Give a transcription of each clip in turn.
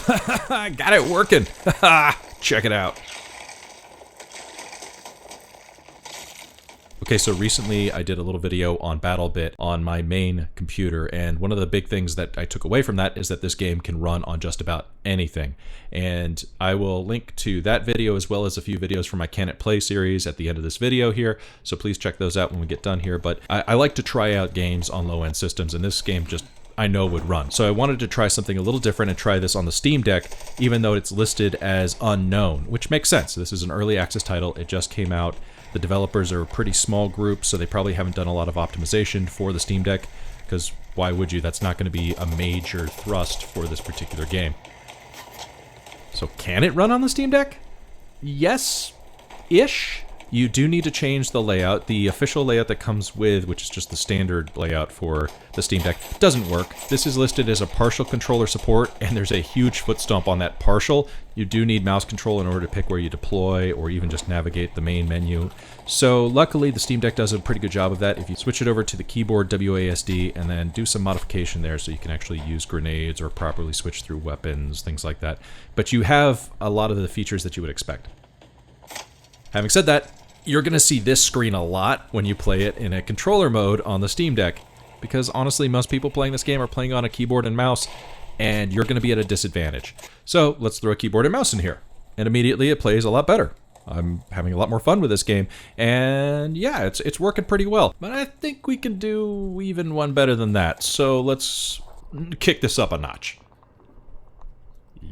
I got it working. Check it out. Okay, so recently I did a little video on BattleBit on my main computer, and one of the big things that I took away from that is that this game can run on just about anything. And I will link to that video as well as a few videos from my Can It Play series at the end of this video here, so please check those out when we get done here. But I like to try out games on low-end systems, and this game just I know would run. So I wanted to try something a little different and try this on the Steam Deck, even though it's listed as unknown, which makes sense. This is an early access title. It just came out. The developers are a pretty small group, so they probably haven't done a lot of optimization for the Steam Deck, because why would you? That's not going to be a major thrust for this particular game. So can it run on the Steam Deck? Yes-ish. You do need to change the layout. The official layout that comes with, which is just the standard layout for the Steam Deck, doesn't work. This is listed as a partial controller support, and there's a huge foot stomp on that partial. You do need mouse control in order to pick where you deploy or even just navigate the main menu. So luckily the Steam Deck does a pretty good job of that. If you switch it over to the keyboard WASD and then do some modification there so you can actually use grenades or properly switch through weapons, things like that. But you have a lot of the features that you would expect. Having said that, you're going to see this screen a lot when you play it in a controller mode on the Steam Deck, because honestly most people playing this game are playing on a keyboard and mouse, and you're going to be at a disadvantage. So let's throw a keyboard and mouse in here, and immediately it plays a lot better. I'm having a lot more fun with this game, and yeah, it's working pretty well. But I think we can do even one better than that, so let's kick this up a notch.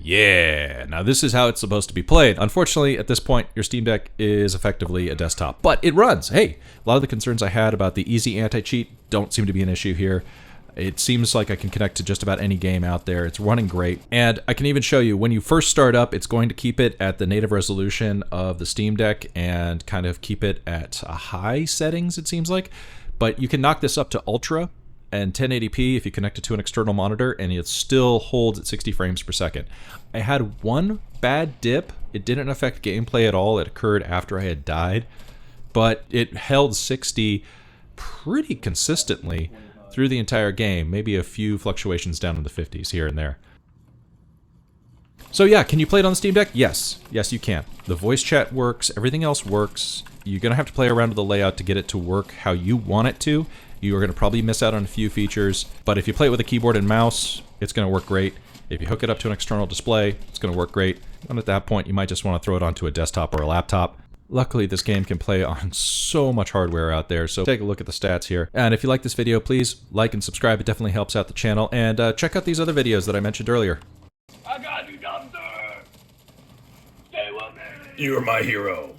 Yeah, now this is how it's supposed to be played. Unfortunately, at this point, your Steam Deck is effectively a desktop, but it runs. Hey, a lot of the concerns I had about the easy anti-cheat don't seem to be an issue here. It seems like I can connect to just about any game out there. It's running great. And I can even show you, when you first start up, it's going to keep it at the native resolution of the Steam Deck and kind of keep it at a high settings, it seems like. But you can knock this up to Ultra and 1080p if you connect it to an external monitor, and it still holds at 60 frames per second. I had one bad dip. It didn't affect gameplay at all. It occurred after I had died, but it held 60 pretty consistently through the entire game, maybe a few fluctuations down in the 50s here and there. So yeah, can you play it on the Steam Deck? Yes. Yes, you can. The voice chat works, everything else works. You're gonna have to play around with the layout to get it to work how you want it to. You are gonna probably miss out on a few features, but if you play it with a keyboard and mouse, it's gonna work great. If you hook it up to an external display, it's gonna work great. And at that point, you might just wanna throw it onto a desktop or a laptop. Luckily, this game can play on so much hardware out there, so take a look at the stats here. And if you like this video, please like and subscribe. It definitely helps out the channel. And check out these other videos that I mentioned earlier. I got you, doctor! Stay with me! You're my hero.